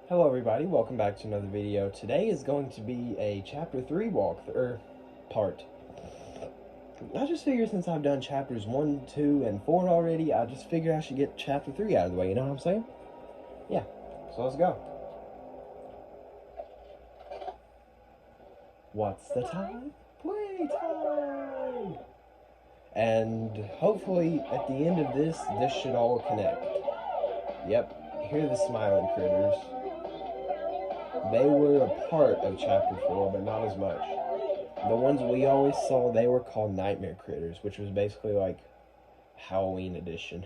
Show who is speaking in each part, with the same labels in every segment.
Speaker 1: Hello everybody, welcome back to another video. Today is going to be a chapter 3 part. I just figured since I've done chapters 1, 2, and 4 already, I just figured I should get chapter 3 out of the way, you know what I'm saying? Yeah, so let's go. What's the time? Playtime! And hopefully at the end of this should all connect. Yep, here are the smiling critters. They were a part of chapter 4, but not as much. The ones we always saw, they were called nightmare critters, which was basically like Halloween edition.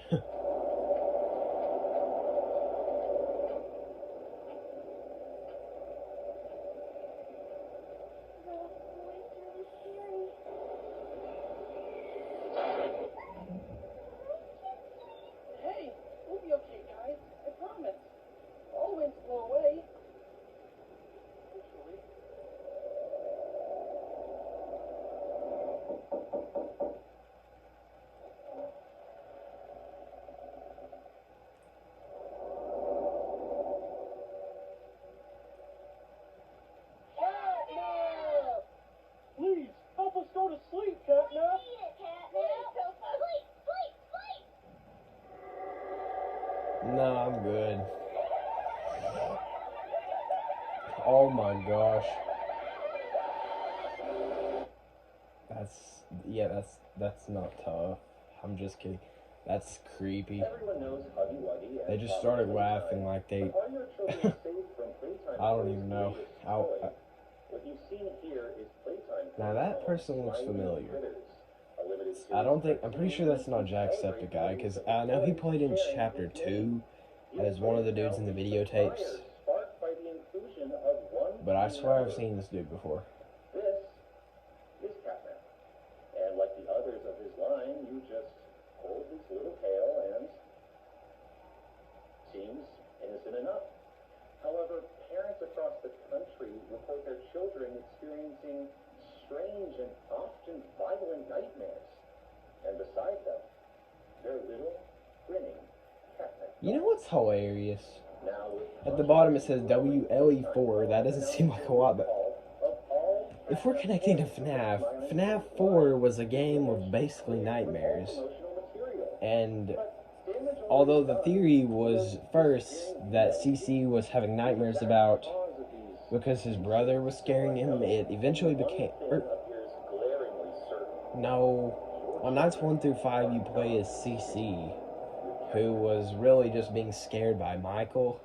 Speaker 2: Hey, we'll be okay, guys. I promise. All winds blow away. Hopefully. Catnap! Please, help us go to sleep, Catnap.
Speaker 1: Nah, I'm good. Oh my gosh. That's not tough. I'm just kidding. That's creepy.
Speaker 3: Everyone knows Huggy Wuggy.
Speaker 1: They just started laughing like they...
Speaker 3: Are your children safe from Playtime?
Speaker 1: I don't even know.
Speaker 3: What you've seen here is Playtime.
Speaker 1: Now that person looks familiar.
Speaker 3: Critters.
Speaker 1: I'm pretty sure that's not Jacksepticeye, because I know he played in chapter 2 as one of the dudes in the videotapes.
Speaker 3: Sparked by the inclusion of one
Speaker 1: But I swear I've seen this dude before.
Speaker 3: This is Catnap. And like the others of his line, you just hold his little tail and seems innocent enough. However, parents across the country report their children experiencing strange and often violent nightmares. And beside them, their little grinning Catnap.
Speaker 1: You know what's hilarious?
Speaker 3: Now,
Speaker 1: At the bottom it says WLE4. That doesn't seem like a lot, but if we're connecting to FNAF, FNAF 4 was a game of basically nightmares. And although the theory was first that CC was having nightmares about because his brother was scaring him, it eventually became... No, on nights 1 through 5 you play as CC, who was really just being scared by Michael,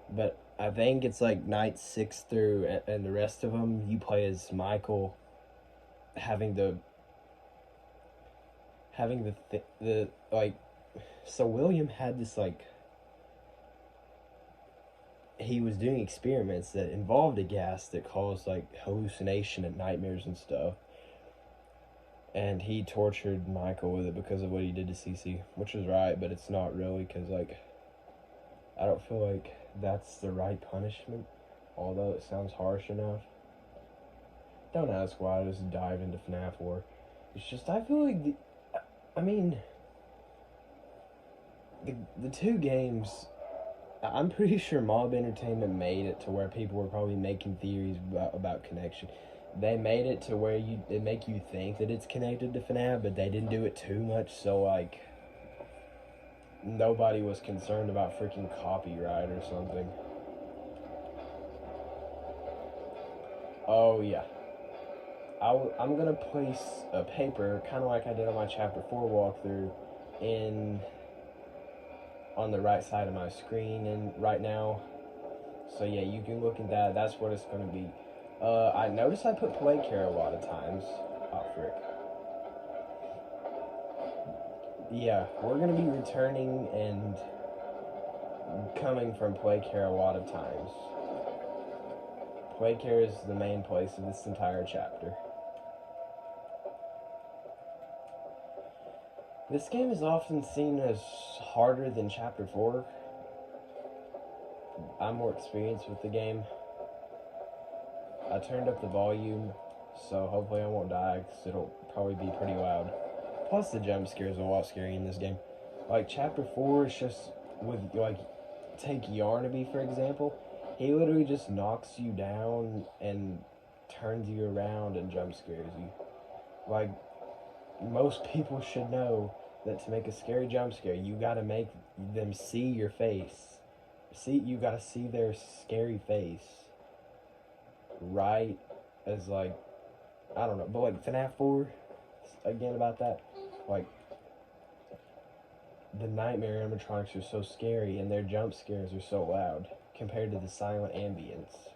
Speaker 1: but I think it's like night 6 through and the rest of them you play as Michael, having the like, so William had this, like, he was doing experiments that involved a gas that caused like hallucination and nightmares and stuff. And he tortured Michael with it because of what he did to Cece, which is right, but it's not really, because, like, I don't feel like that's the right punishment, although it sounds harsh enough. Don't ask why I just dive into FNAF 4. It's just, I feel like, the two games, I'm pretty sure Mob Entertainment made it to where people were probably making theories about connection. They made it to where they make you think that it's connected to FNAF, but they didn't do it too much, so, like, nobody was concerned about freaking copyright or something. Oh, yeah. I'm gonna place a paper, kind of like I did on my Chapter 4 walkthrough, on the right side of my screen and right now. So, yeah, you can look at that. That's what it's gonna be. I noticed I put Playcare a lot of times. Oh, frick. Yeah, we're going to be returning and coming from Playcare a lot of times. Playcare is the main place of this entire chapter. This game is often seen as harder than Chapter 4. I'm more experienced with the game. I turned up the volume, so hopefully I won't die, because it'll probably be pretty loud. Plus the jump scares are a lot scary in this game. Like, Chapter 4 is just with, like, take Yarnaby, for example. He literally just knocks you down and turns you around and jump scares you. Like, most people should know that to make a scary jump scare, you gotta make them see your face. You gotta see their scary face. Right as, like, I don't know, but like FNAF 4, again about that, like, the nightmare animatronics are so scary and their jump scares are so loud compared to the silent ambience.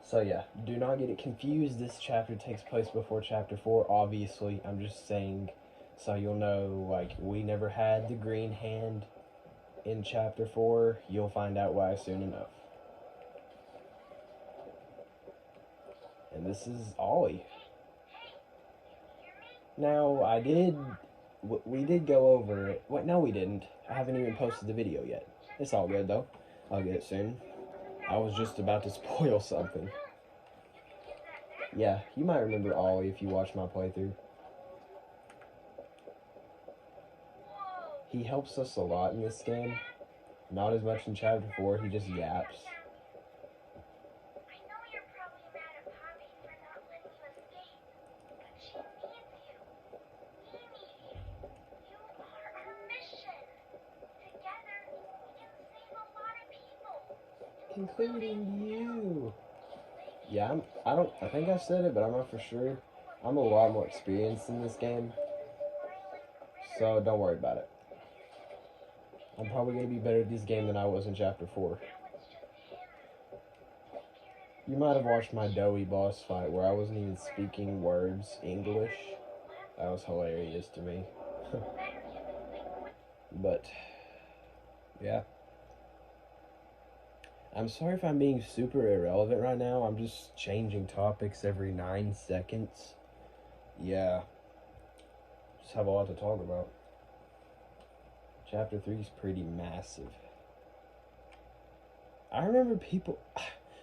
Speaker 1: So yeah, do not get it confused. This chapter takes place before chapter 4, obviously. I'm just saying so you'll know, like, we never had the green hand in chapter 4. You'll find out why soon enough. And this is Ollie. Now, we did go over it. Wait, no we didn't. I haven't even posted the video yet. It's all good though. I'll get it soon. I was just about to spoil something. Yeah, you might remember Ollie if you watch my playthrough. He helps us a lot in this game. Not as much in chapter 4, he just yaps. Including you. Yeah, I think I said it, but I'm not for sure. I'm a lot more experienced in this game. So don't worry about it. I'm probably going to be better at this game than I was in chapter 4. You might have watched my doughy boss fight where I wasn't even speaking words English. That was hilarious to me. But, yeah. I'm sorry if I'm being super irrelevant right now. I'm just changing topics every 9 seconds. Yeah. Just have a lot to talk about. Chapter 3 is pretty massive. I remember people...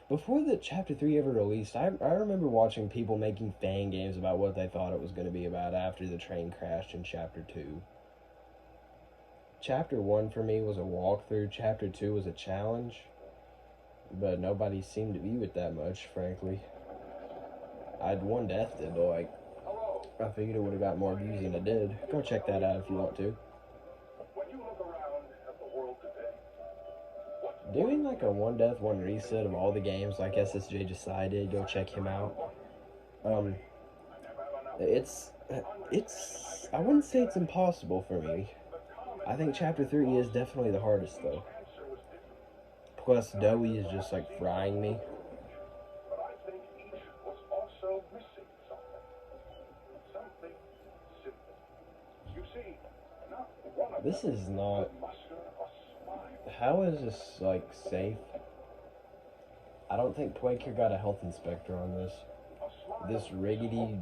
Speaker 1: Before the Chapter 3 ever released, I remember watching people making fan games about what they thought it was going to be about after the train crashed in Chapter 2. Chapter 1 for me was a walkthrough. Chapter 2 was a challenge. But nobody seemed to view it that much, frankly. I'd one death did, but like, I figured it would have got more views than it did. Go check that out if you want to. Doing like a one death, one reset of all the games like SSJ decided, go check him out. It's, I wouldn't say it's impossible for me. I think Chapter 3 is definitely the hardest though. Plus, Doughy is just like frying me. This is not... How is this, like, safe? I don't think Playcare got a health inspector on this. This rickety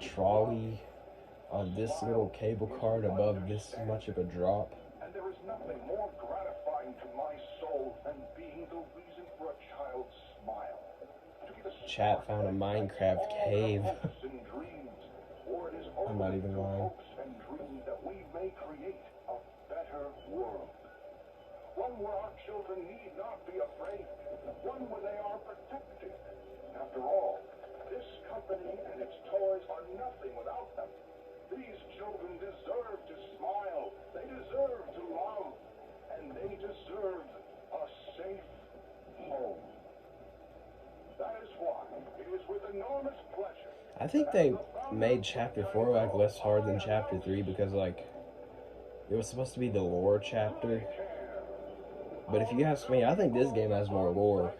Speaker 1: trolley on this little cable cart above this much of a drop.
Speaker 4: And there is nothing more gratifying to my soul than being the reason for a child's smile.
Speaker 1: Chat found a Minecraft cave. I'm not even lying.
Speaker 4: That we may create a better world. One where our children need not be afraid. One where they are protected. After all, this company and its toys are nothing without them. These children deserve to smile. They deserve to love. And they deserve a safe home. That is why it is with enormous pleasure.
Speaker 1: I think they made Chapter 4 like less hard than Chapter 3 because like it was supposed to be the lore chapter. But if you ask me, I think this game has more lore.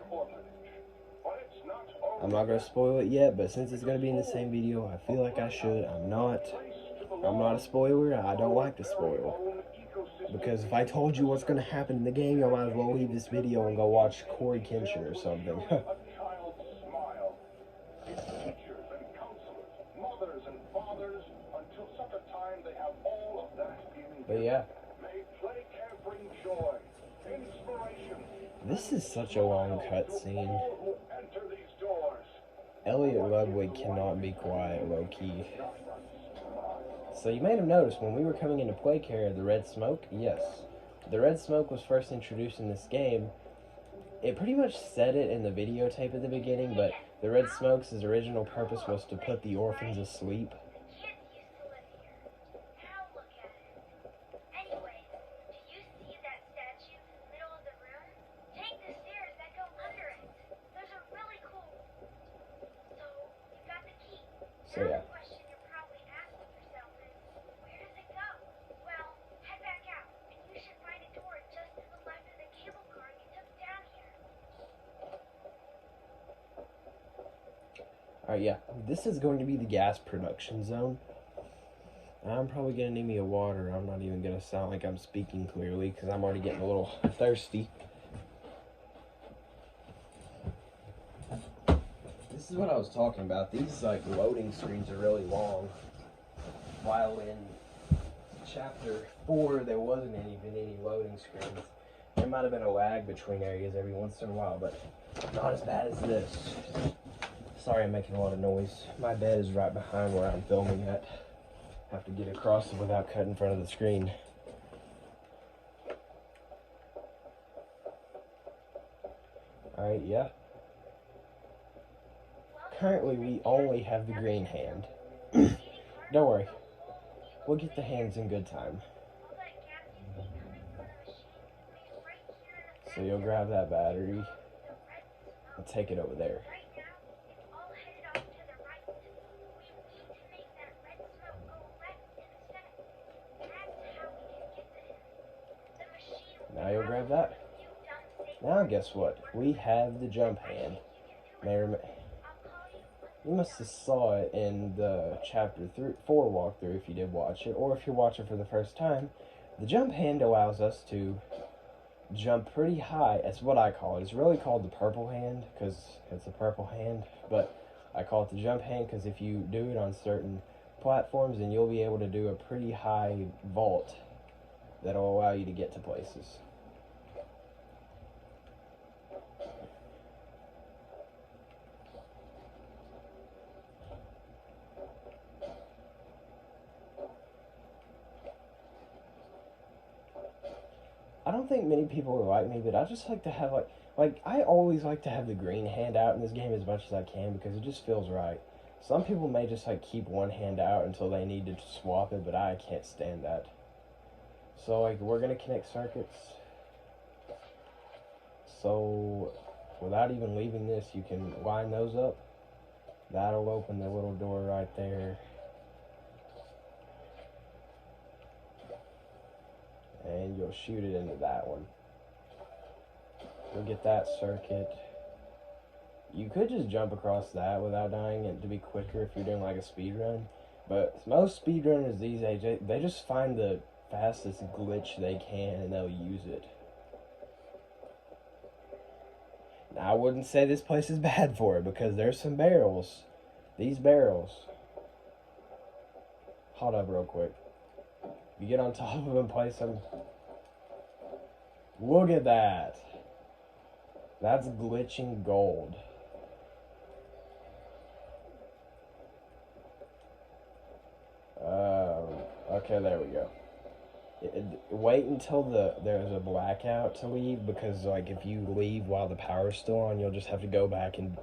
Speaker 1: I'm not going to spoil it yet, but since it's going to be in the same video, I feel like I should. I'm not a spoiler. I don't like to spoil. Because if I told you what's going to happen in the game, you might as well leave this video and go watch Corey Kenshin or something. But yeah. This is such a long cutscene. Elliot Ludwig cannot be quiet, low-key. So you may have noticed when we were coming into play carrier, the red smoke, yes. The red smoke was first introduced in this game. It pretty much said it in the videotape at the beginning, but the red smoke's original purpose was to put the orphans asleep. So yeah. Alright, yeah. This is going to be the gas production zone. I'm probably going to need me a water. I'm not even going to sound like I'm speaking clearly because I'm already getting a little thirsty. This is what I was talking about. These like loading screens are really long. While in chapter 4 there wasn't even any loading screens. There might have been a lag between areas every once in a while, but not as bad as this. Sorry I'm making a lot of noise. My bed is right behind where I'm filming at. Have to get across it without cutting in front of the screen. Alright, yeah. Currently we only have the green hand. Don't worry. We'll get the hands in good time. So you'll grab that battery and take it over there. Now you'll grab that. Now guess what? We have the jump hand. You must have saw it in the chapter 4 walkthrough if you did watch it, or if you're watching for the first time. The jump hand allows us to jump pretty high. That's what I call it. It's really called the purple hand because it's a purple hand, but I call it the jump hand because if you do it on certain platforms, then you'll be able to do a pretty high vault that'll allow you to get to places. I don't think many people are like me, but I just like to have like I always like to have the green hand out in this game as much as I can because it just feels right. Some people may just like keep one hand out until they need to swap it, but I can't stand that. So like we're gonna connect circuits. So without even leaving this, you can line those up. That'll open the little door right there. And you'll shoot it into that one. You'll get that circuit. You could just jump across that without dying and to be quicker if you're doing like a speed run. But most speedrunners these days, they just find the fastest glitch they can and they'll use it. Now I wouldn't say this place is bad for it because there's some barrels. These barrels. Hold up real quick. You get on top of them, place them. Look at that. That's glitching gold. Okay, there we go. Wait until there's a blackout to leave because like if you leave while the power's still on, you'll just have to go back and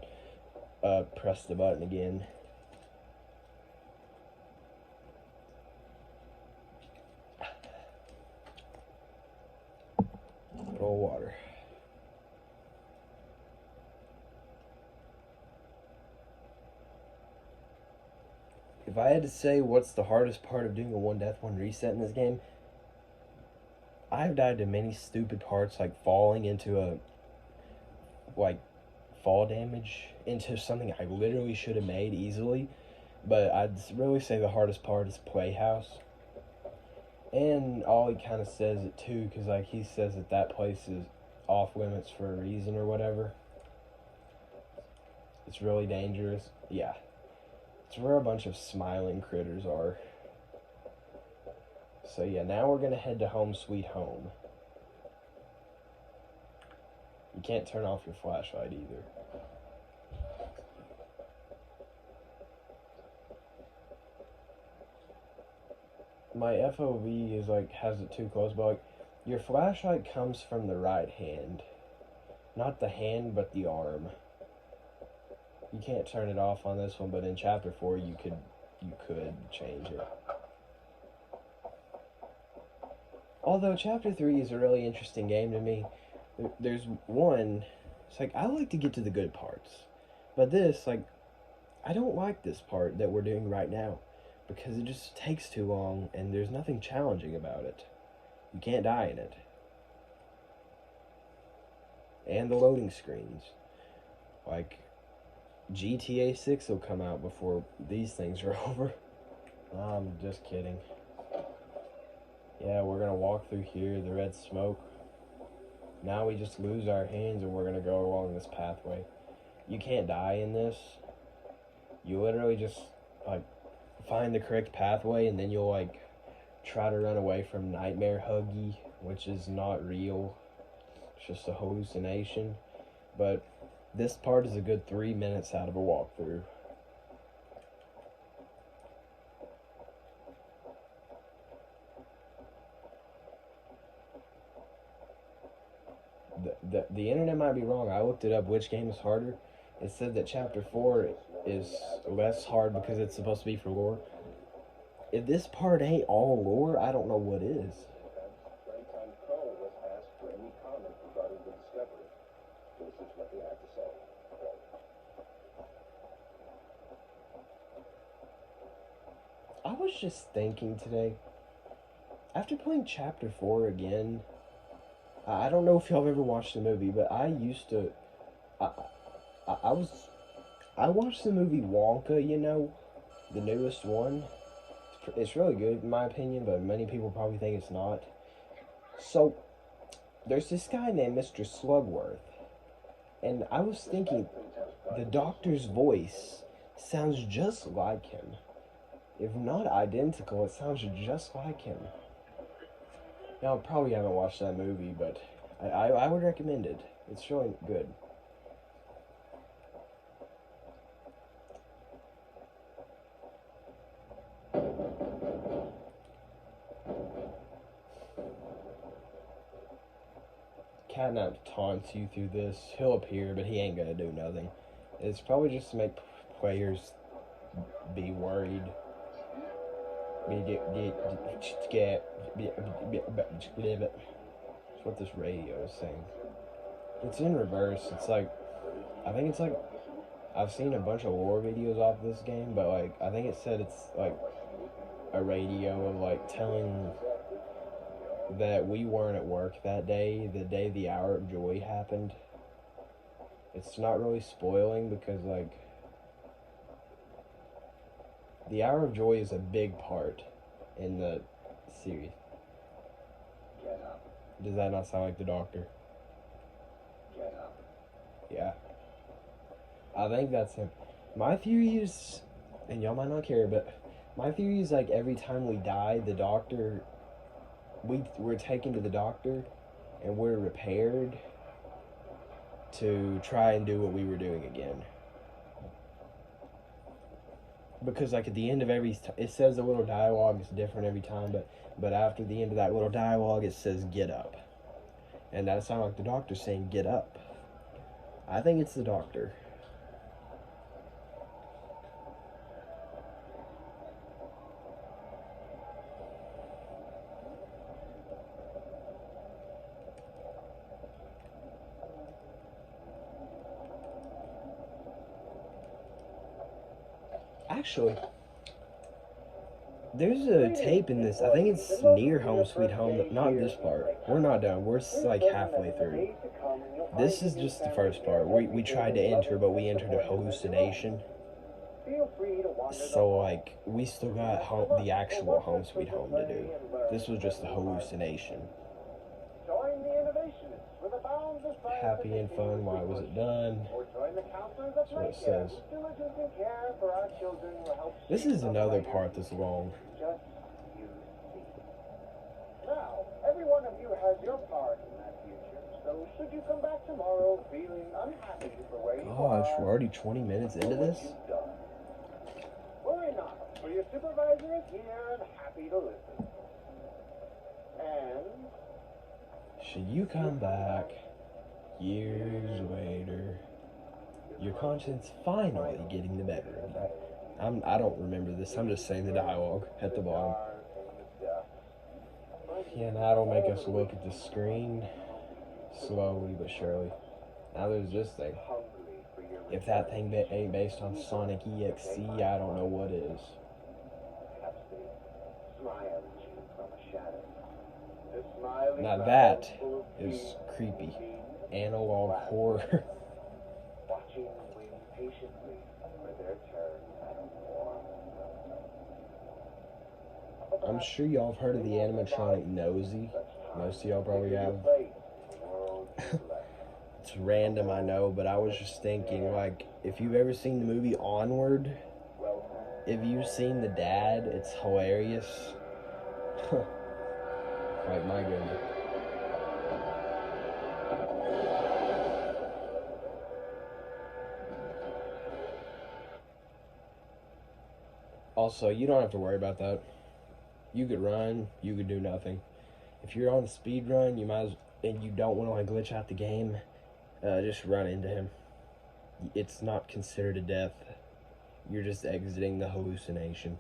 Speaker 1: press the button again. Good old water. If I had to say what's the hardest part of doing a 1 death 1 reset in this game, I've died to many stupid parts like falling into a fall damage into something I literally should have made easily, but I'd really say the hardest part is Playhouse. And Ollie kind of says it too, because like he says that place is off limits for a reason or whatever. It's really dangerous. Yeah. It's where a bunch of smiling critters are. So yeah, now we're going to head to Home Sweet Home. You can't turn off your flashlight either. my FOV is like has it too close, but like your flashlight comes from the right hand, not the hand but the arm. You can't turn it off on this one, but in chapter 4 you could change it. Although chapter 3 is a really interesting game to me. There's one, it's like I like to get to the good parts, but this, like, I don't like this part that we're doing right now because it just takes too long and there's nothing challenging about it. You can't die in it. And the loading screens. Like, GTA 6 will come out before these things are over. I'm just kidding. Yeah, we're gonna walk through here, the red smoke. Now we just lose our hands and we're gonna go along this pathway. You can't die in this. You literally just, like, find the correct pathway and then you'll, like, try to run away from Nightmare Huggy, which is not real. It's just a hallucination. But this part is a good 3 minutes out of a walkthrough. The internet might be wrong. I looked it up, which game is harder. It said that chapter 4 is less hard because it's supposed to be for lore. If this part ain't all lore, I don't know what is.
Speaker 3: Playtime was asked for any comment regarding the discovery. This is what they had to say.
Speaker 1: I was just thinking today, after playing chapter 4 again, I don't know if y'all have ever watched the movie, but I used to, I watched the movie Wonka, you know, the newest one. It's really good in my opinion, but many people probably think it's not. So, there's this guy named Mr. Slugworth, and I was thinking, the doctor's voice sounds just like him. If not identical, it sounds just like him. Now, I probably haven't watched that movie, but I would recommend it. It's really good. Catnap taunts you through this. He'll appear, but he ain't gonna do nothing. It's probably just to make players be worried. That's what this radio is saying. It's in reverse. It's like, I think it's like, I've seen a bunch of lore videos off this game, but like, I think it said it's like a radio of like telling that we weren't at work that day, the day the Hour of Joy happened. It's not really spoiling because like, the Hour of Joy is a big part in the series.
Speaker 3: Get up.
Speaker 1: Does that not sound like the Doctor?
Speaker 3: Get up.
Speaker 1: Yeah. I think that's him. My theory is, and y'all might not care, but my theory is like every time we die, the Doctor, we're taken to the Doctor and we're repaired to try and do what we were doing again. Because like at the end of every, it says a little dialogue is different every time, but after the end of that little dialogue, it says get up. And that sounds like the Doctor saying get up. I think it's the Doctor. Actually, there's a tape in this. I think it's near Home Sweet Home. Not this part. We're not done. We're like halfway through. This is just the first part. We tried to enter, but we entered a hallucination. So like, we still got the actual Home Sweet Home to do. This was just a hallucination. Happy and fun. Why was it done? That's what it says. This is another part that's long.
Speaker 4: Now, every one of you has your part in that future. So should you come back tomorrow feeling unhappy for where you are,
Speaker 1: Gosh, we're already 20 minutes into this?
Speaker 4: worry not, for your supervisor is here and happy to listen.
Speaker 1: Should you come back years later, your conscience finally getting the better of you. I don't remember this. I'm just saying the dialogue at the bottom. Yeah, now it'll make us look at the screen slowly but surely. Now there's this thing. If that thing ain't based on Sonic EXC, I don't know what is. Now that is creepy. Analog horror.
Speaker 3: Watching and waiting patiently for their turn at a war.
Speaker 1: I'm sure y'all have heard of the animatronic Nosy. Most of y'all probably have. It's random, I know, but I was just thinking, like, if you've ever seen the movie Onward, if you've seen the dad, it's hilarious. Like, my goodness. Also, you don't have to worry about that. You could run, you could do nothing. If you're on a speed run, you might as, and you don't want to like glitch out the game, just run into him. It's not considered a death. You're just exiting the hallucination.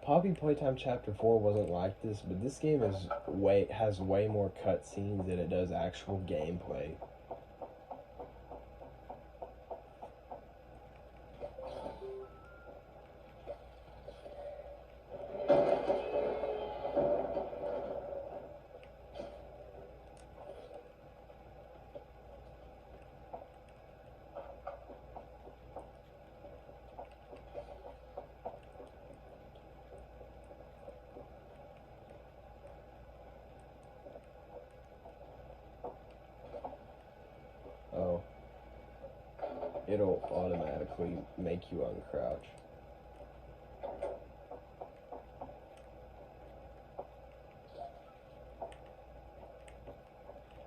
Speaker 1: Poppy Playtime Chapter 4 wasn't like this, but this game has way more cutscenes than it does actual gameplay. Oh. It'll automatically make you uncrouch.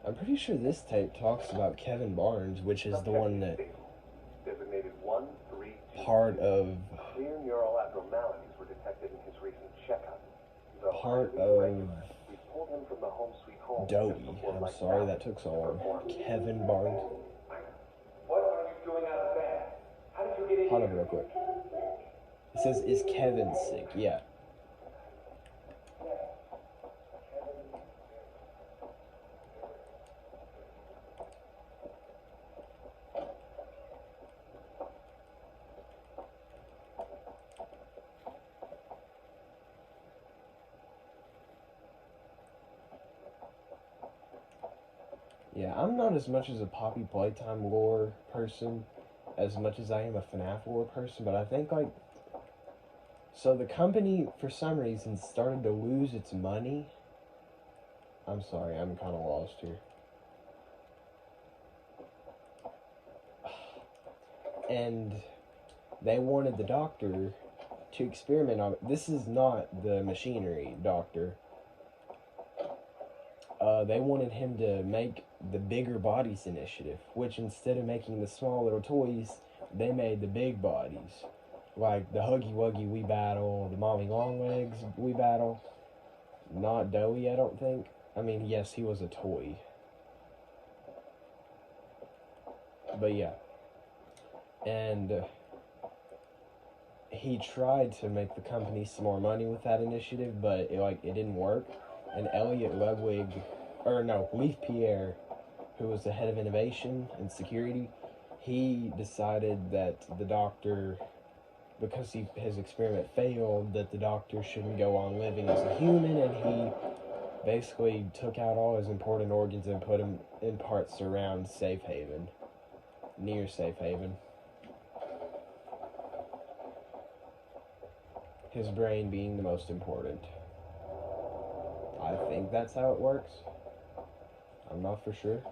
Speaker 1: I'm pretty sure this tape talks about Kevin Barnes, which is the one that
Speaker 3: Designated 132.
Speaker 1: part of
Speaker 3: Clear neural abnormalities were detected in his recent checkup.
Speaker 1: part of
Speaker 3: We pulled him from the home sweet home.
Speaker 1: Dowie. I'm sorry that took so long. Kevin Barnes.
Speaker 3: What are you doing out of bed? How did you get in
Speaker 1: Hold
Speaker 3: here?
Speaker 1: on real quick. It says, is Kevin sick? Yeah. Yeah, I'm not as much as a Poppy Playtime lore person as much as I am a FNAF lore person, but I think, like, so the company, for some reason, started to lose its money. I'm sorry, I'm kind of lost here. And they wanted the doctor to experiment on it. This is not the machinery doctor. They wanted him to make the Bigger Bodies Initiative, which instead of making the small little toys, they made the big bodies. Like the Huggy Wuggy We Battle, the Mommy Longlegs We Battle. Not Dowie, I don't think. I mean, yes, he was a toy. But yeah. And he tried to make the company some more money with that initiative, but it didn't work. And Leaf Pierre, who was the head of innovation and security, he decided that the doctor, because his experiment failed, that the doctor shouldn't go on living as a human, and he basically took out all his important organs and put them in parts around Safe Haven, near Safe Haven. His brain being the most important. I think that's how it works. I'm not for sure.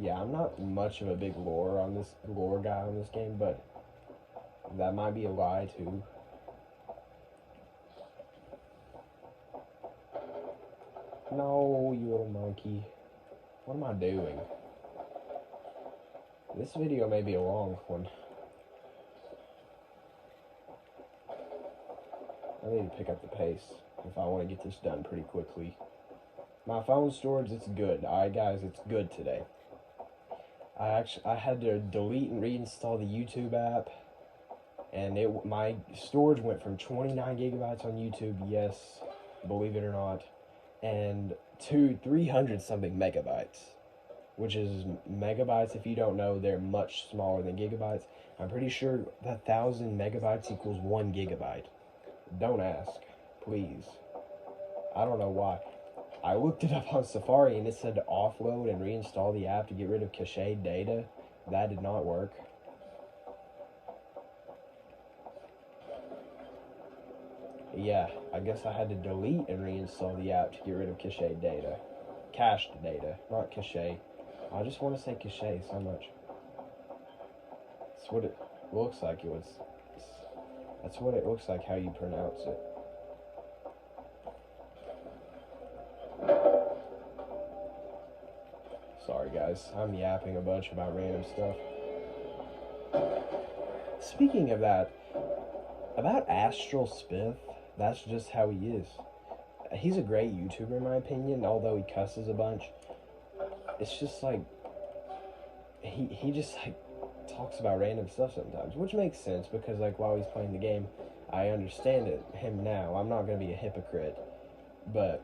Speaker 1: Yeah, I'm not much of a big lore guy on this game, but that might be a lie too. No, you little monkey. What am I doing? This video may be a long one. I need to pick up the pace if I want to get this done pretty quickly. My phone storage, it's good. Alright guys, it's good today. I had to delete and reinstall the YouTube app, and my storage went from 29 gigabytes on YouTube, yes, believe it or not, and to 300 something megabytes, which is megabytes. If you don't know, they're much smaller than gigabytes. I'm pretty sure 1,000 megabytes equals 1 gigabyte. Don't ask, please. I don't know why. I looked it up on Safari and it said to offload and reinstall the app to get rid of cached data. That did not work. Yeah, I guess I had to delete and reinstall the app to get rid of cached data. Cached data, not cache. I just want to say cache so much. That's what it looks like. That's what it looks like how you pronounce it. Sorry guys, I'm yapping a bunch about random stuff. Speaking of that, about Astral Spiff, that's just how he is. He's a great YouTuber in my opinion, although he cusses a bunch. It's just like, he just like talks about random stuff sometimes, which makes sense because like while he's playing the game, I understand him now. I'm not going to be a hypocrite, but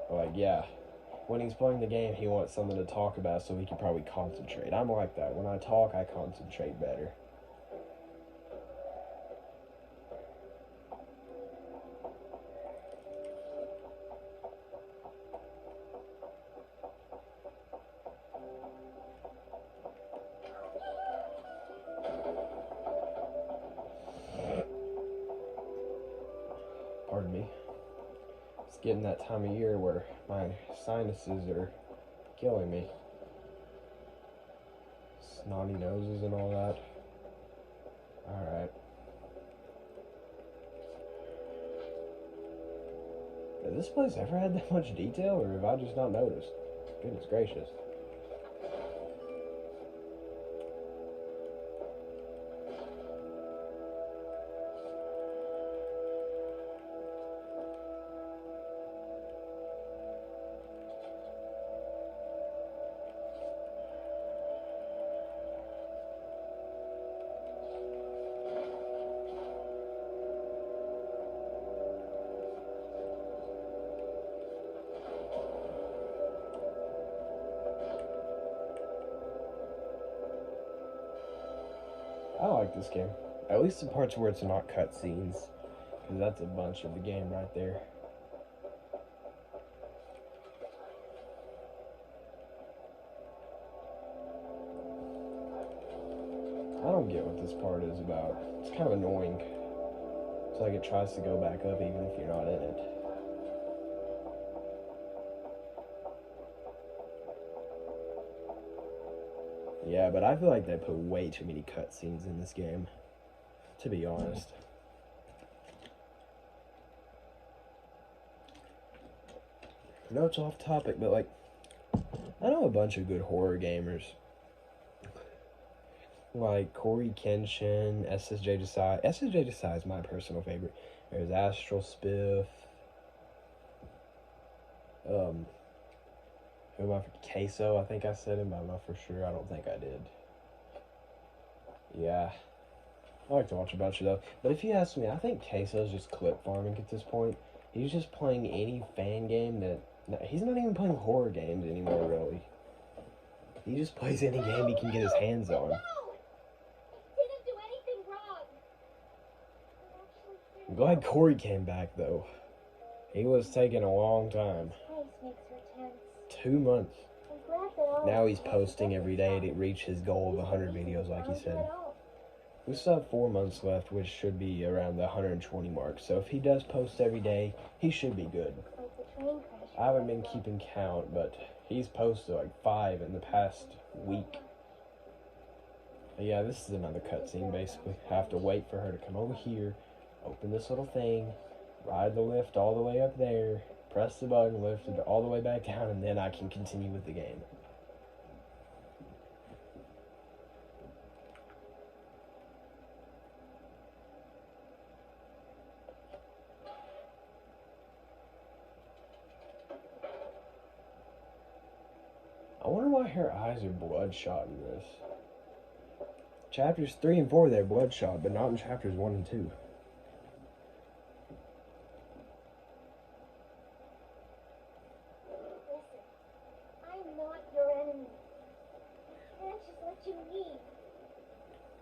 Speaker 1: like, yeah. When he's playing the game, he wants something to talk about so he can probably concentrate. I'm like that. When I talk, I concentrate better. Pardon me. It's getting that time of year where my sinuses are killing me. Snotty noses and all that. Alright. Has this place ever had that much detail, or have I just not noticed? Goodness gracious. I like this game. At least the parts where it's not cutscenes. Because that's a bunch of the game right there. I don't get what this part is about. It's kind of annoying. It's like it tries to go back up even if you're not in it. Yeah, but I feel like they put way too many cutscenes in this game, to be honest. I know it's off topic, but like, I know a bunch of good horror gamers. Like Corey Kenshin, SSJ Desai. SSJ Desai is my personal favorite. There's Astral Spiff. Who am I? Queso, I think I said him, but I'm not for sure. I don't think I did. Yeah. I like to watch a bunch of those. But if you ask me, I think Queso's just clip farming at this point. He's just playing any fan game that... He's not even playing horror games anymore, really. He just plays any game he can get his hands on. I'm glad Corey came back, though. He was taking a long time. 2 months. Now he's posting every day to reach his goal of 100 videos, like he said. We still have 4 months left, which should be around the 120 mark. So if he does post every day, he should be good. I haven't been keeping count, but he's posted like 5 in the past week. But yeah, this is another cutscene, basically. I have to wait for her to come over here, open this little thing, ride the lift all the way up there, press the button, lift it all the way back down, and then I can continue with the game. I wonder why her eyes are bloodshot in this. Chapters 3 and 4, they're bloodshot, but not in chapters 1 and 2.
Speaker 5: Listen, I'm not your enemy. I can't just let you leave.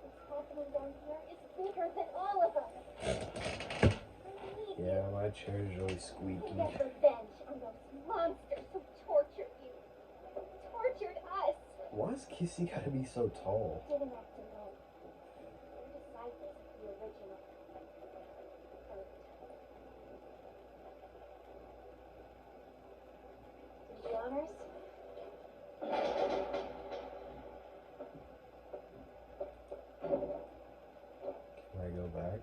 Speaker 5: What's happening down here is bigger than all of us. I need
Speaker 1: Yeah,
Speaker 5: you.
Speaker 1: my chair's really
Speaker 5: To
Speaker 1: squeaky.
Speaker 5: get revenge on those monsters who tortured you. Tortured us.
Speaker 1: Why's Kissy gotta be so tall?
Speaker 5: Didn't have to know. We're disciples of the original. Did the honors?
Speaker 1: Can I go back?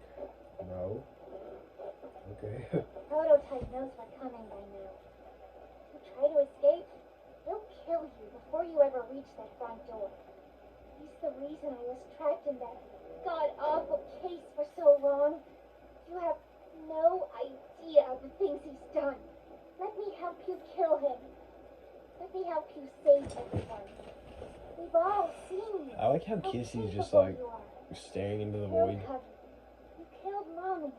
Speaker 1: No. Okay.
Speaker 5: Prototype knows we're coming by now. If you try to escape, he'll kill you before you ever reach that front door. He's the reason I was trapped in that god-awful case for so long. You have no idea of the things he's done. Let me help you kill him. Let me help you save everyone. We've all seen
Speaker 1: I like how
Speaker 5: how
Speaker 1: Kissy's just
Speaker 5: capable
Speaker 1: like
Speaker 5: you are.
Speaker 1: staring into the
Speaker 5: You killed
Speaker 1: void.
Speaker 5: Huggy. You killed Mommy.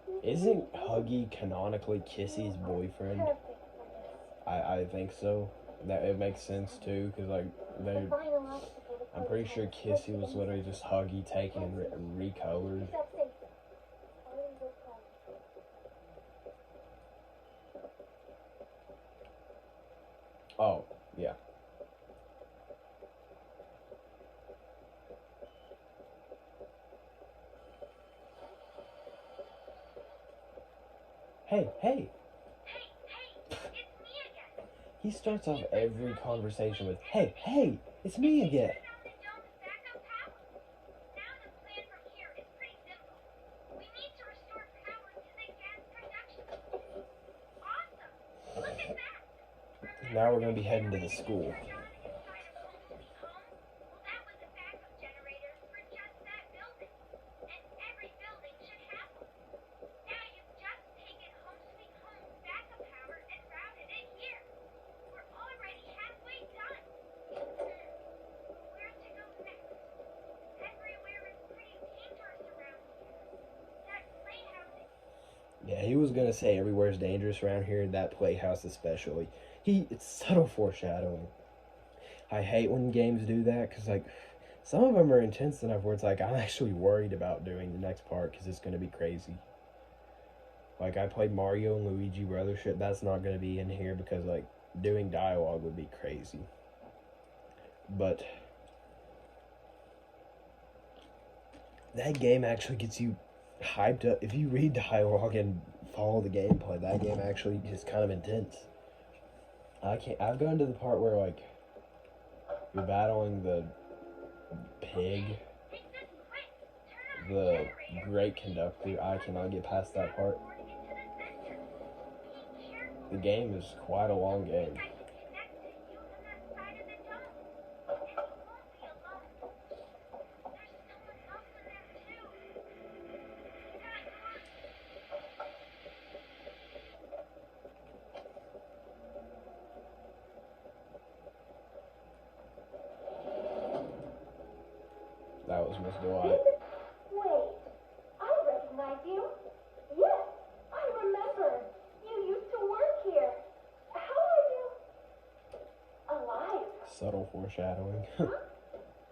Speaker 5: You
Speaker 1: Isn't
Speaker 5: killed me.
Speaker 1: Huggy canonically Kissy's boyfriend?
Speaker 5: Perfect for this.
Speaker 1: I think so. That it makes sense too, because like they,
Speaker 5: The final obstacle to
Speaker 1: I'm pretty sure
Speaker 5: Playtime is
Speaker 1: Kissy was literally just Huggy taken and recolored.
Speaker 5: yourself safe. Always look home.
Speaker 1: Oh, yeah. Hey, hey! He starts off every conversation with, hey, hey, it's me again. Now we're going to be heading to the school. Yeah, he was gonna say everywhere's dangerous around here, that playhouse especially. It's subtle foreshadowing. I hate when games do that, because, like, some of them are intense enough where it's like, I'm actually worried about doing the next part, because it's gonna be crazy. Like, I played Mario and Luigi Brother shit, that's not gonna be in here, because, like, doing dialogue would be crazy. But that game actually gets you hyped up. If you read dialogue and follow the gameplay, that game actually is kind of intense. I've gone to the part where, like, you're battling the pig, the great conductor. I cannot get past that part. The game is quite a long game. That was Miss Delight.
Speaker 5: Wait, I recognize you. Yes, I remember. You used to work here. How are you alive?
Speaker 1: Subtle foreshadowing.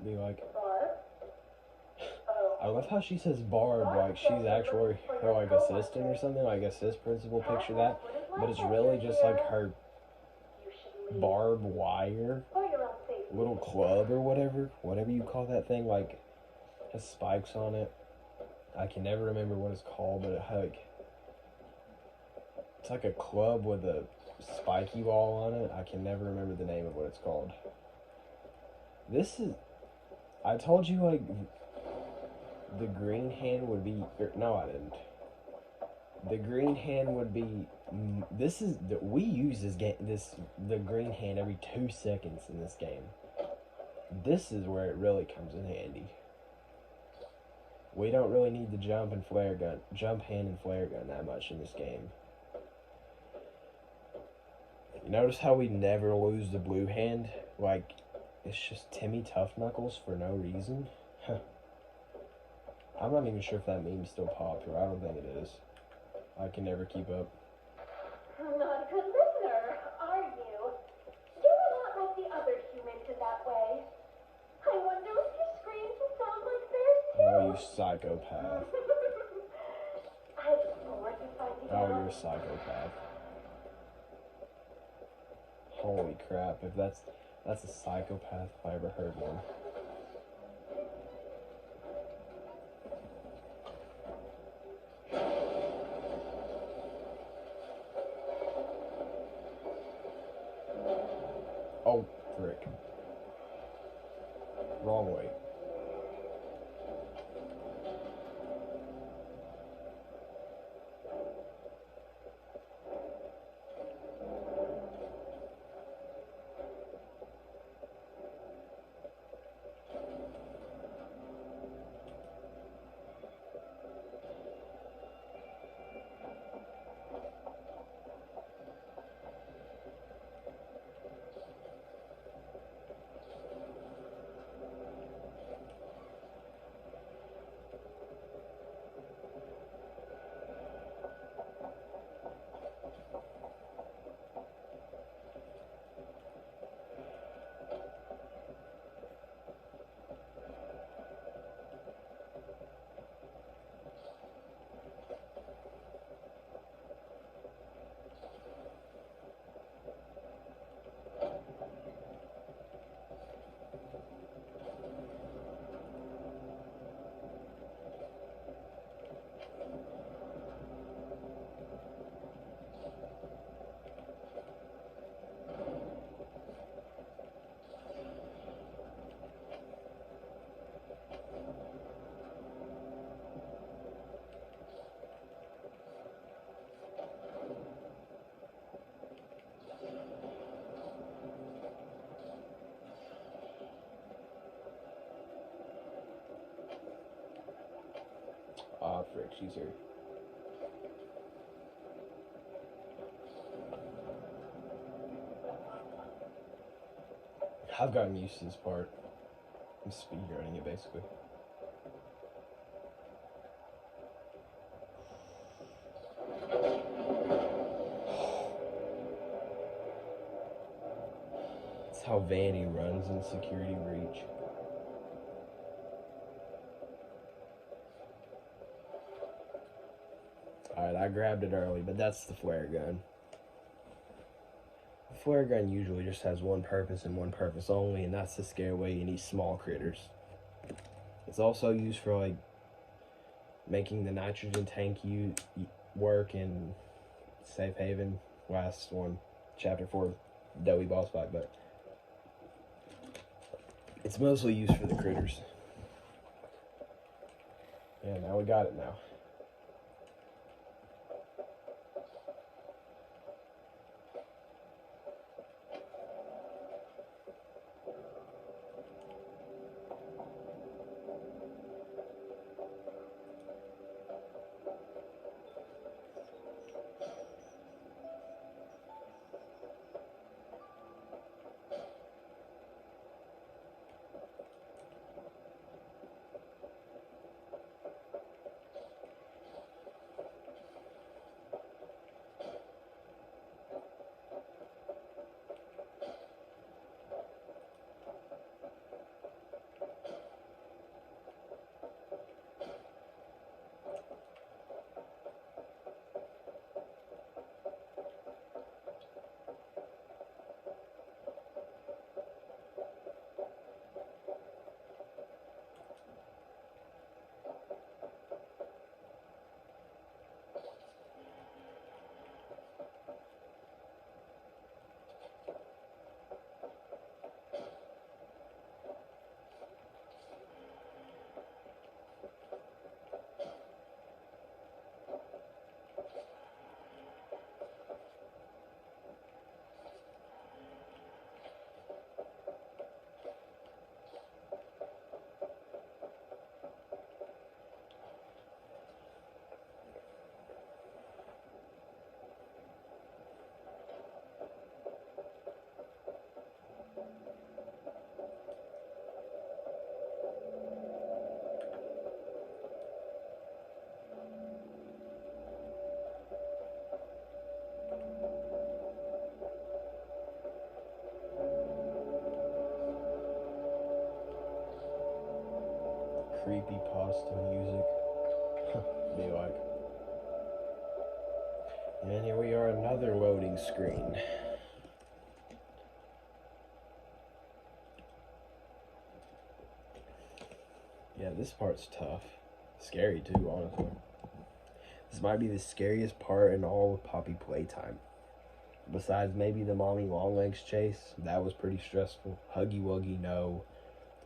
Speaker 1: Be like,
Speaker 5: Barb?
Speaker 1: I love how she says Barb like she's actually her like assistant or something, like assist principal, picture that. But it's really just like her barbed wire
Speaker 5: For your own safety.
Speaker 1: little club or whatever you call that thing, like has spikes on it. I can never remember what it's called, but it's like a club with a spiky ball on it. I can never remember the name of what it's called. I told you, like, the green hand would be, no, I didn't. The green hand would be. We use the green hand every 2 seconds in this game. This is where it really comes in handy. We don't really need the jump hand and flare gun that much in this game. You notice how we never lose the blue hand? Like, it's just Timmy Tough Knuckles for no reason? I'm not even sure if that meme's still popular. I don't think it is. I can never keep up.
Speaker 5: Not a good listener, are you? You're not like the other humans in that way. I wonder if your screams will sound like theirs too.
Speaker 1: Oh, you psychopath.
Speaker 5: I look forward to finding
Speaker 1: Oh,
Speaker 5: out.
Speaker 1: you're a psychopath. Holy crap, if that's a psychopath if I ever heard one. Oh, frick. Wrong way. Ah, frick, she's here. I've gotten used to this part. I'm speedrunning it, basically. That's how Vanny runs in Security Breach. Alright, I grabbed it early, but that's the flare gun. The flare gun usually just has one purpose and one purpose only, and that's to scare away any small critters. It's also used for, like, making the nitrogen tank work in Safe Haven. Last one, Chapter 4, Doughy boss fight, but it's mostly used for the critters. Yeah, now we got it now. creepy pasta music. Be like. And here we are, another loading screen. Yeah, this part's tough. Scary too, honestly. This might be the scariest part in all of Poppy Playtime. Besides maybe the Mommy Longlegs chase, that was pretty stressful. Huggy Wuggy, no.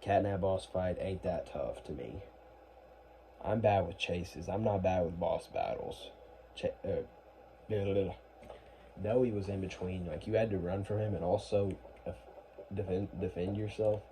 Speaker 1: Catnap boss fight ain't that tough to me. I'm bad with chases. I'm not bad with boss battles. No, he was in between. Like, you had to run from him and also defend yourself.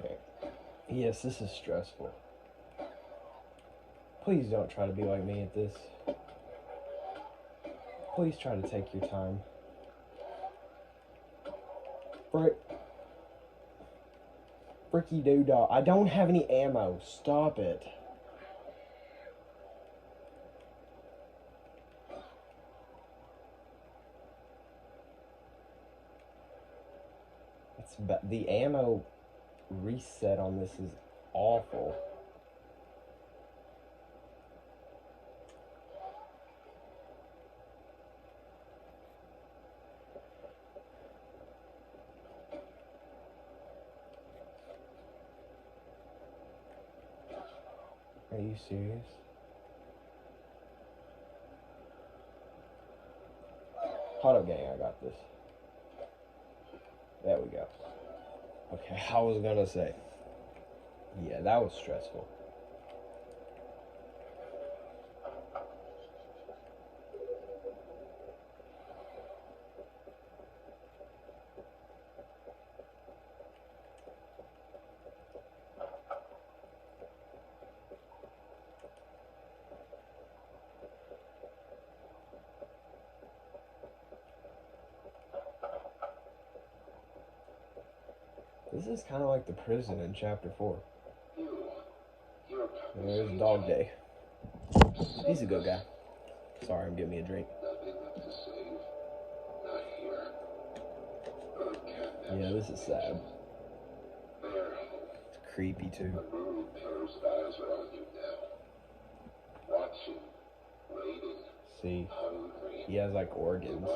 Speaker 1: Okay. Yes, this is stressful. Please don't try to be like me at this. Please try to take your time. Fricky doo-dah. I don't have any ammo. Stop it. The ammo reset on this is awful. Are you serious? Hold up, gang, I got this. There we go. Okay, I was gonna say. Yeah, that was stressful. This is kind of like the prison in Chapter 4. There's Dog Day. He's a good guy. Sorry, I'm getting me a drink. Yeah, this is sad. It's creepy too. See, he has like organs.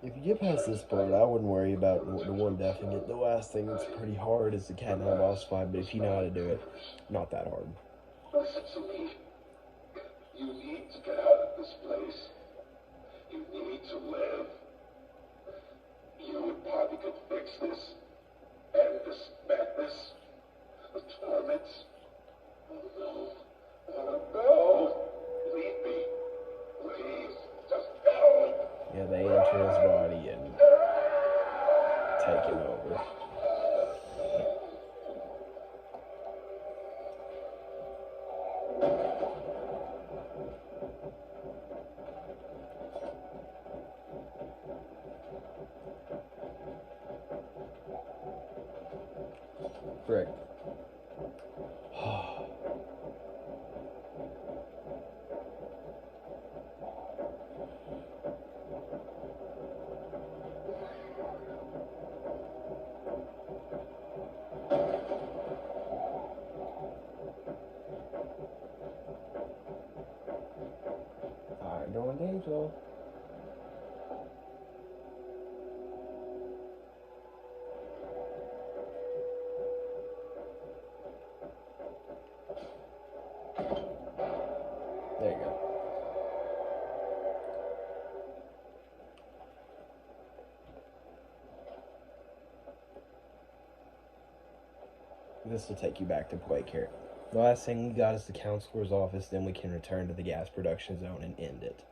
Speaker 1: If you get past this part, I wouldn't worry about the one deathing it. The last thing that's pretty hard is the catnap boss fight, but if you know how to do it, not that hard.
Speaker 4: You need to get out of this place. You need to live. You and Poppy could fix this. End this madness. The torments. Oh no. Oh no. Leave me. Please. Just go.
Speaker 1: Yeah, they enter his body and take him over. Frick. Alright, doing Angel. There you go. This will take you back to Playcare. The last thing we got is the counselor's office, then we can return to the gas production zone and end it.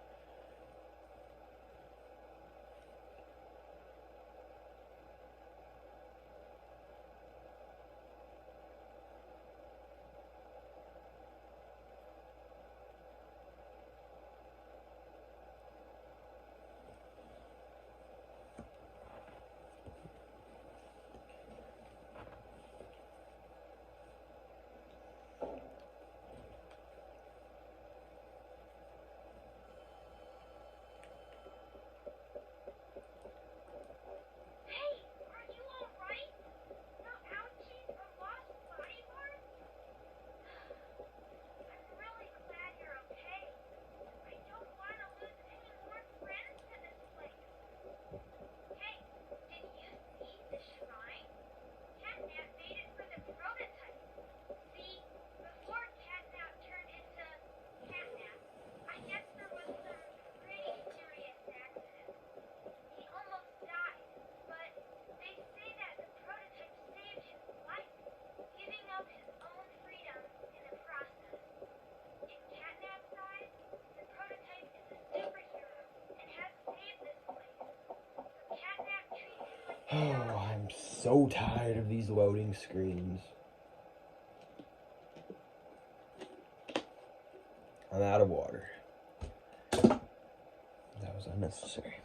Speaker 1: Oh, I'm so tired of these loading screens. I'm out of water. That was unnecessary.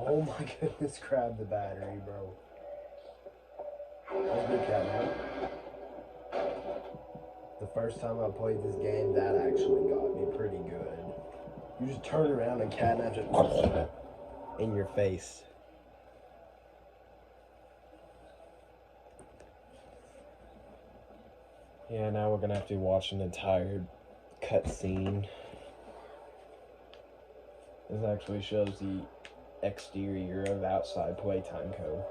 Speaker 1: Oh my goodness, grab the battery, bro. Let's get that now. The first time I played this game, that actually got me pretty good. You just turn around and catnap just in your face. Yeah, now we're gonna have to watch an entire cutscene. This actually shows the exterior of outside Playtime Co.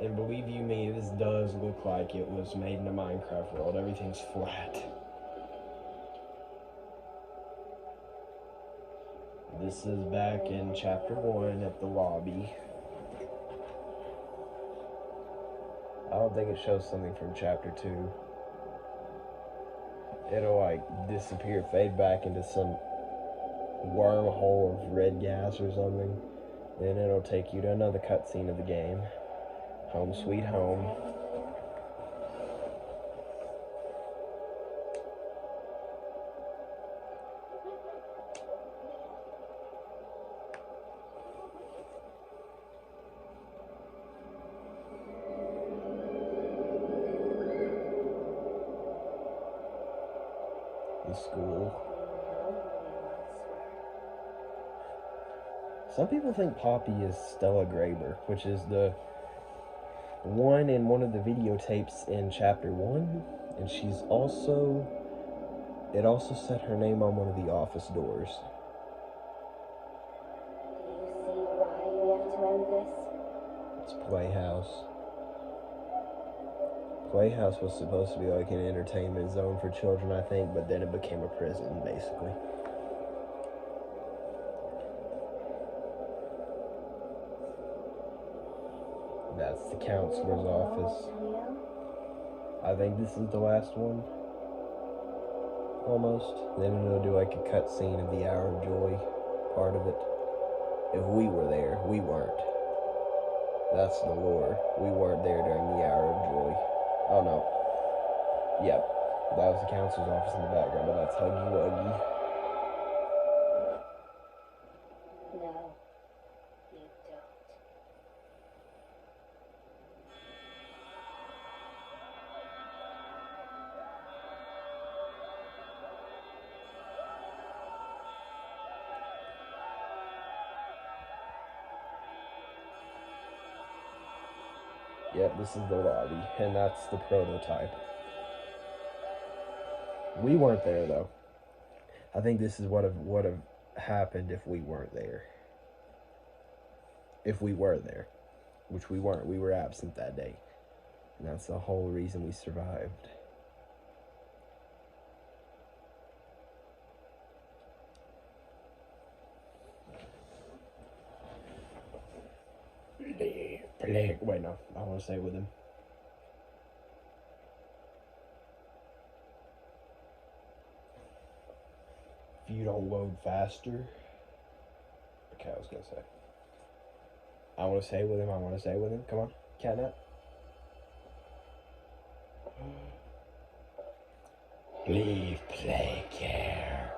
Speaker 1: And believe you me, this does look like it was made in a Minecraft world. Everything's flat. This is back in chapter 1 at the lobby. I don't think it shows something from chapter 2. It'll like disappear, fade back into some wormhole of red gas or something. Then it'll take you to another cutscene of the game. Home sweet home. The school. Some people think Poppy is Stella Graber, which is the one in one of the videotapes in chapter 1, and she's also, it also said her name on one of the office doors.
Speaker 5: Do you see why we have to end this?
Speaker 1: It's Playhouse. Playhouse was supposed to be like an entertainment zone for children, I think, but then it became a prison, basically. That's the counselor's office. I think this is the last one. Almost. Then it'll do like a cutscene of the Hour of Joy part of it. If we were there, we weren't. That's the lore. We weren't there during the Hour of Joy. Oh no. Yep. That was the counselor's office in the background, but that's Huggy Wuggy.
Speaker 5: No, you don't.
Speaker 1: Yep, this is the lobby, and that's the prototype. We weren't there, though. I think this is what would have happened if we weren't there. If we were there, which we weren't. We were absent that day. And that's the whole reason we survived. Wait, no. I want to say it with him. If you don't load faster. Okay, I was going to say. I want to say it with him. I want to say it with him. Come on. Catnap. Leave play care,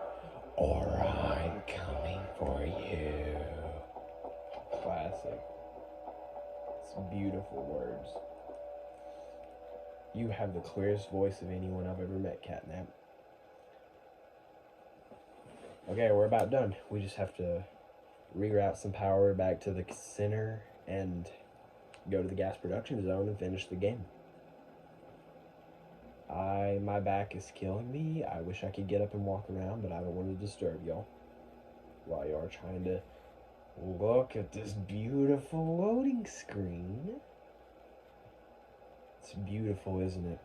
Speaker 1: or I'm coming for you. Classic. It's beautiful words. You have the clearest voice of anyone I've ever met, Catnap. Okay, we're about done. We just have to reroute some power back to the center and go to the gas production zone and finish the game. My back is killing me. I wish I could get up and walk around, but I don't want to disturb y'all while y'all are trying to look at this beautiful loading screen. It's beautiful, isn't it?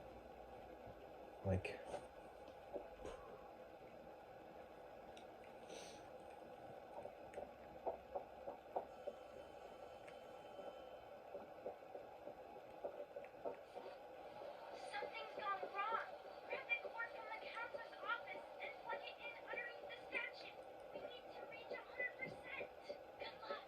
Speaker 1: Like,
Speaker 5: Something's gone wrong. Grab the cord from the counselor's office and plug it in underneath the statue. We need to reach 100%. Good luck.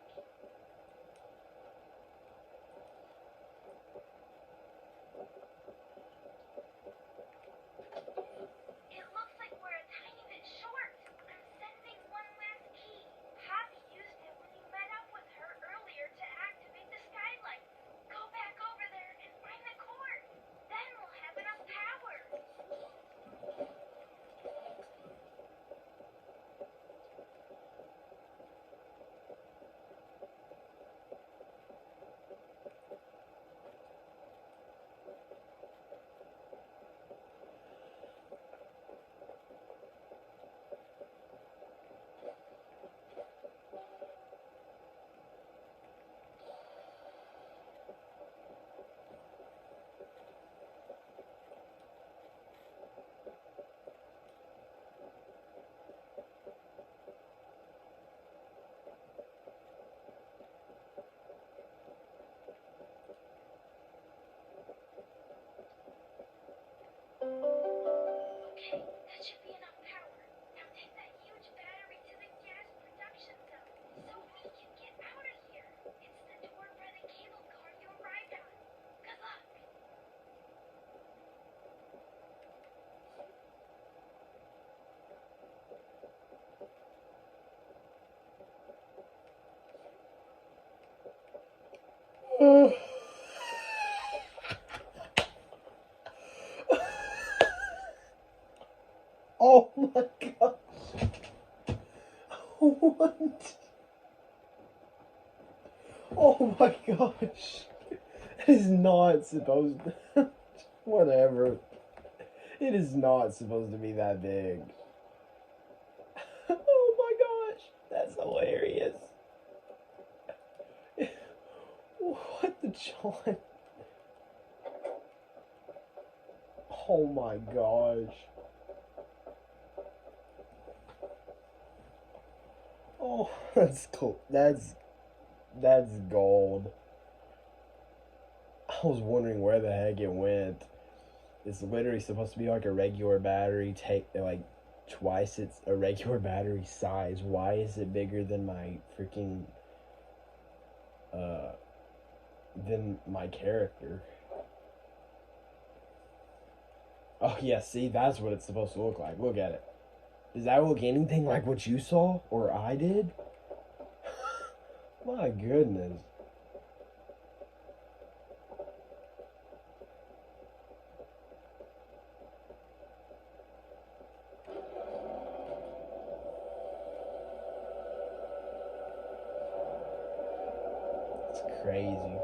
Speaker 1: Oh my gosh. What? Oh my gosh. That is not supposed to. Whatever. It is not supposed to be that big. Oh my gosh. That's hilarious. What the John? Oh my gosh. Oh, that's cool. That's gold. I was wondering where the heck it went. It's literally supposed to be like a regular battery, take like twice its a regular battery size. Why is it bigger than my freaking than my character? Oh yeah, see, that's what it's supposed to look like. Look at it. Does that look anything like what you saw or I did? My goodness. It's crazy.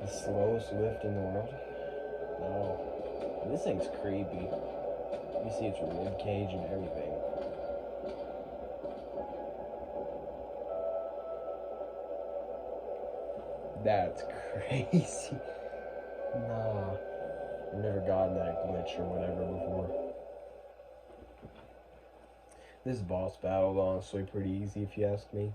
Speaker 1: The slowest lift in the world? No. This thing's creepy. You see its rib cage and everything. That's crazy. Nah. I've never gotten that glitch or whatever before. This boss battle honestly pretty easy if you ask me.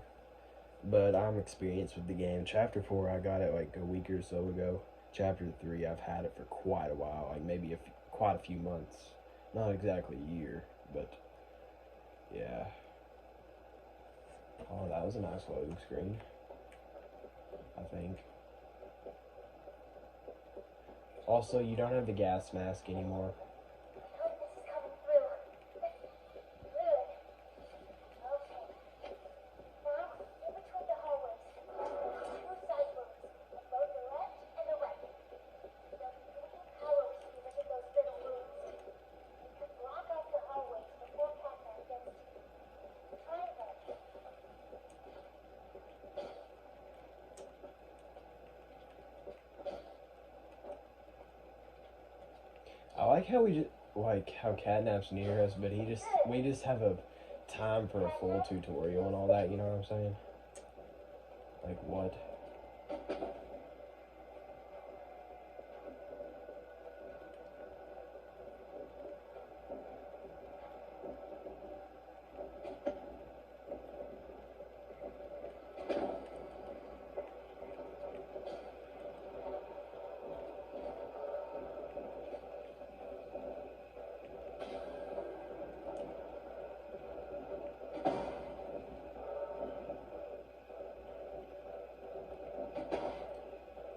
Speaker 1: But I'm experienced with the game. Chapter 4 I got it like a week or so ago. Chapter 3 I've had it for quite a while, like maybe quite a few months. Not exactly a year, but yeah. Oh, that was a nice loading screen, I think. Also, you don't have the gas mask anymore. I like how how Catnap's near us, but we just have a time for a full tutorial and all that. You know what I'm saying? Like what?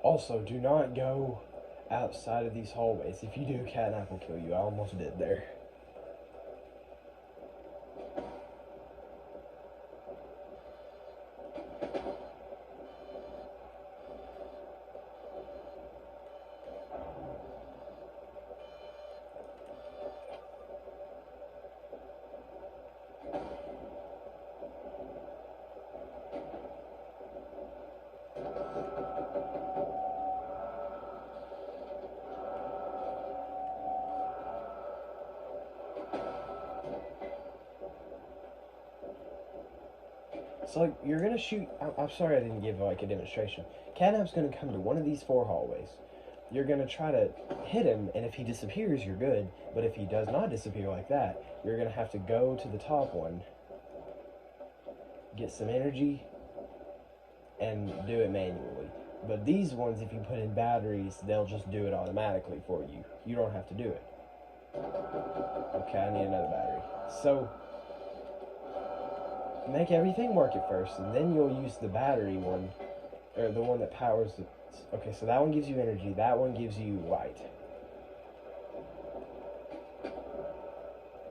Speaker 1: Also, do not go outside of these hallways. If you do, Catnap will kill you. I almost did there. So like, you're gonna shoot. I'm sorry I didn't give like a demonstration. Catnap's gonna come to one of these 4 hallways. You're gonna try to hit him, and if he disappears, you're good. But if he does not disappear like that, you're gonna have to go to the top one, get some energy, and do it manually. But these ones, if you put in batteries, they'll just do it automatically for you. You don't have to do it. Okay, I need another battery. So make everything work at first, and then you'll use the battery one, or the one that powers the... Okay, so that one gives you energy, that one gives you light.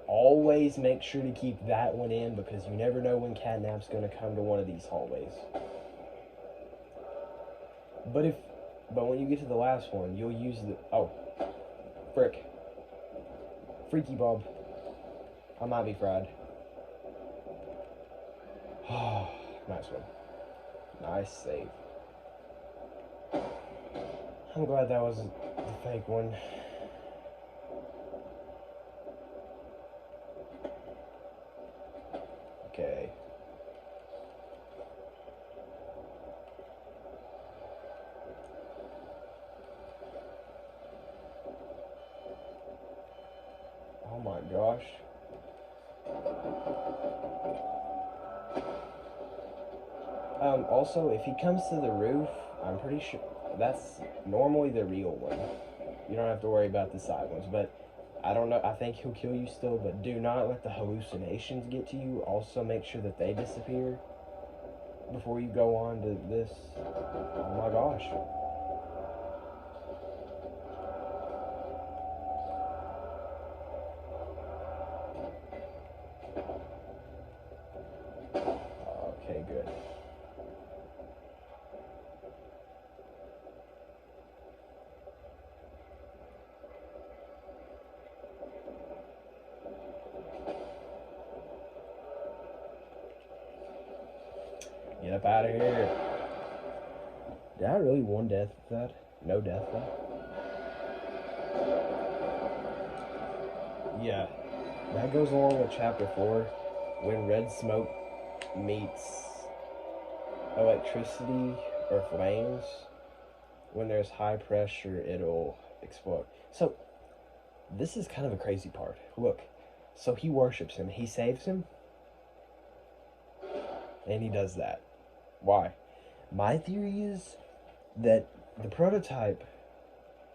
Speaker 1: Always make sure to keep that one in, because you never know when Catnap's going to come to one of these hallways. But if But when you get to the last one, you'll use the... Oh. Frick. Freaky Bob. I might be fried. Nice one. Nice save. I'm glad that wasn't the fake one. Okay. Oh my gosh. Also, if he comes to the roof, I'm pretty sure that's normally the real one. You don't have to worry about the side ones, but I don't know. I think he'll kill you still, but do not let the hallucinations get to you. Also, make sure that they disappear before you go on to this. Oh my gosh. Okay, good. Get up out of here. Did I really one death with that? No death though? Yeah. That goes along with chapter 4. When red smoke meets electricity or flames, when there's high pressure, it'll explode. So, this is kind of a crazy part. Look. So he worships him. He saves him. And he does that. Why? My theory is that the prototype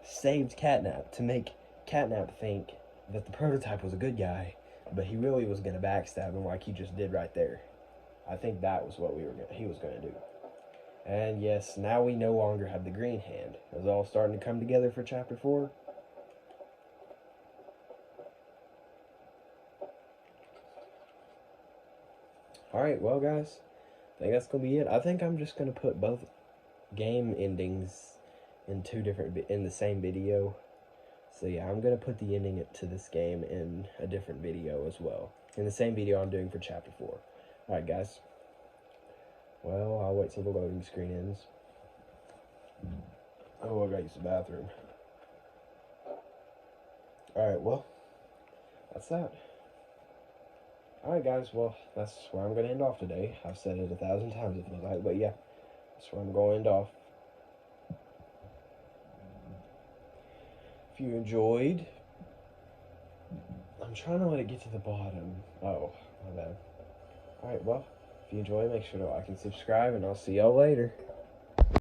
Speaker 1: saved Catnap to make Catnap think that the prototype was a good guy, but he really was going to backstab him like he just did right there. I think that was what he was going to do. And yes, now we no longer have the green hand. It's all starting to come together for chapter 4. Alright, well guys, I think that's going to be it. I think I'm just going to put both game endings in in the same video. So yeah, I'm going to put the ending to this game in a different video as well. In the same video I'm doing for chapter 4. Alright guys. Well, I'll wait till the loading screen ends. Oh, I gotta use the bathroom. Alright, well, that's that. Alright guys, well, that's where I'm going to end off today. I've said it 1,000 times it feels like, but yeah, that's where I'm going to end off. If you enjoyed, I'm trying to let it get to the bottom. Oh, my bad. Alright, well, if you enjoy, make sure to like and subscribe, and I'll see y'all later.